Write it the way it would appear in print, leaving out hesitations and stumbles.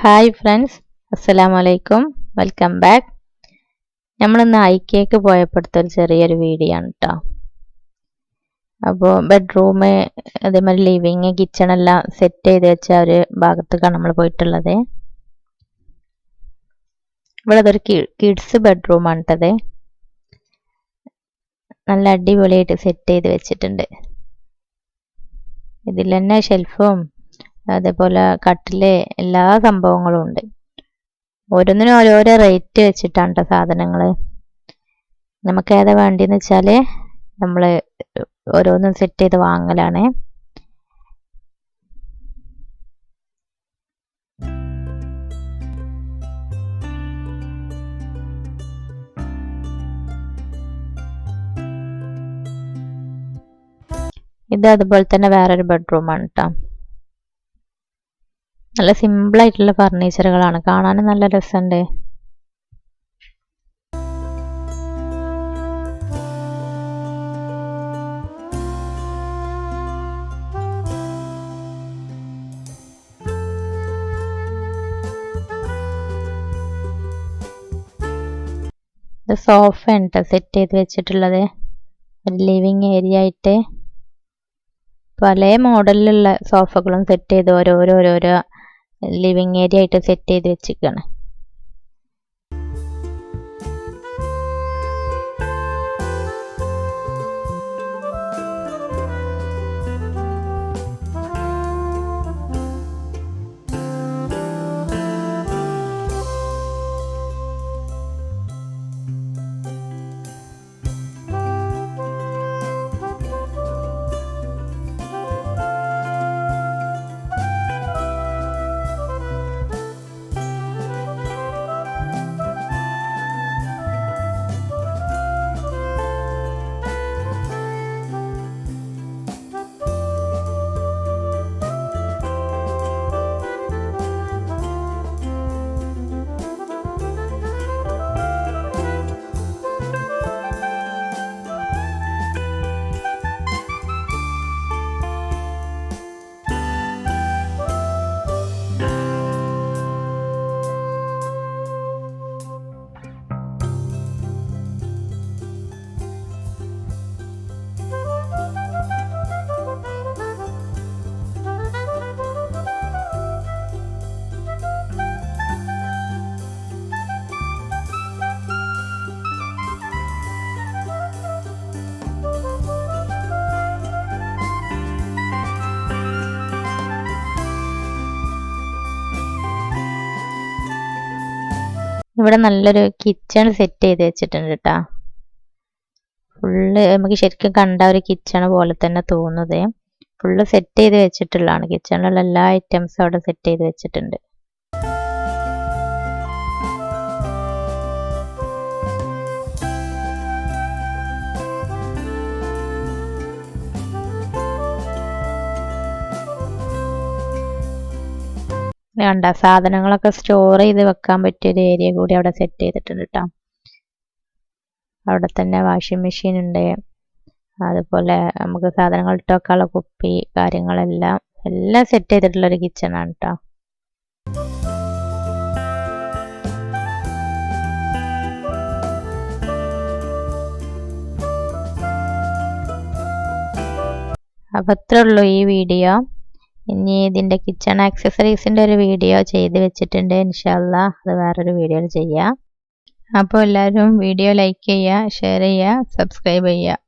Hi friends, അസ്സലാമലൈക്കും. Welcome back. നമ്മളിന്ന് ഐക്കേക്ക് പോയപ്പോഴത്തെ ചെറിയൊരു വീഡിയോ ആണ് കേട്ടോ. അപ്പോൾ ബെഡ്റൂം, അതേമാതിരി ലിവിങ്, കിച്ചൺ എല്ലാം സെറ്റ് ചെയ്ത് വെച്ച ഒരു ഭാഗത്തേക്കാണ് നമ്മൾ പോയിട്ടുള്ളത്. ഇവിടെ അതൊരു കിഡ്സ് ബെഡ്റൂമാണ് കേട്ടത്. നല്ല അടിപൊളിയായിട്ട് സെറ്റ് ചെയ്ത് വെച്ചിട്ടുണ്ട്. ഇതിൽ തന്നെ ഷെൽഫും അതേപോലെ കട്ടില് എല്ലാ സംഭവങ്ങളും ഉണ്ട്. ഓരോന്നിനും ഓരോരോ റേറ്റ് വെച്ചിട്ടാണ് കേട്ടോ സാധനങ്ങൾ. നമുക്ക് ഏതാ വേണ്ടിയെന്ന് വെച്ചാൽ നമ്മൾ ഓരോന്നും സെറ്റ് ചെയ്ത് വാങ്ങലാണ്. ഇത് അതുപോലെ തന്നെ വേറൊരു ബെഡ്റൂമാണ് കേട്ടോ. നല്ല സിമ്പിൾ ആയിട്ടുള്ള ഫർണിച്ചറുകളാണ്, കാണാനും നല്ല രസമുണ്ട്. ഇത് സോഫ ഉണ്ട് സെറ്റ് ചെയ്ത് വെച്ചിട്ടുള്ളത്. ലിവിങ് ഏരിയ ആയിട്ട് പല മോഡലിലുള്ള സോഫകളും സെറ്റ് ചെയ്ത് ഓരോരോ ലിവിങ് ഏരിയ ആയിട്ട് സെറ്റ് ചെയ്ത് വെച്ചിരിക്കുകയാണ്. ഇവിടെ നല്ലൊരു കിച്ചൺ സെറ്റ് ചെയ്ത് വെച്ചിട്ടുണ്ട് കേട്ടോ. ഫുള്ള് നമുക്ക് ശരിക്കും കണ്ട ഒരു കിച്ചൺ പോലെ തന്നെ തോന്നുന്നത്. ഫുള്ള് സെറ്റ് ചെയ്ത് വെച്ചിട്ടുള്ളതാണ്. കിച്ചണിലുള്ള എല്ലാ ഐറ്റംസും അവിടെ സെറ്റ് ചെയ്ത് വെച്ചിട്ടുണ്ട്. കണ്ട സാധനങ്ങളൊക്കെ സ്റ്റോർ ചെയ്ത് വെക്കാൻ പറ്റിയൊരു ഏരിയ കൂടി അവിടെ സെറ്റ് ചെയ്തിട്ടുണ്ട് കേട്ടോ. അവിടെ തന്നെ വാഷിംഗ് മെഷീൻ ഉണ്ട്. അതുപോലെ നമുക്ക് സാധനങ്ങൾ ഇട്ട് വെക്കാനുള്ള കുപ്പി കാര്യങ്ങളെല്ലാം സെറ്റ് ചെയ്തിട്ടുള്ളൊരു കിച്ചണാണ് കേട്ടോ. അപ്പം അത്രേ ഉള്ളൂ ഈ വീഡിയോ. ഇനി ഇതിൻ്റെ കിച്ചൺ ആക്സസറീസിൻ്റെ ഒരു വീഡിയോ ചെയ്ത് വെച്ചിട്ടുണ്ട്. ഇൻഷാ അല്ലാഹ് അത് വേറൊരു വീഡിയോയിൽ ചെയ്യാം. അപ്പോൾ എല്ലാവരും വീഡിയോ ലൈക്ക് ചെയ്യുക, ഷെയർ ചെയ്യുക, സബ്സ്ക്രൈബ് ചെയ്യുക.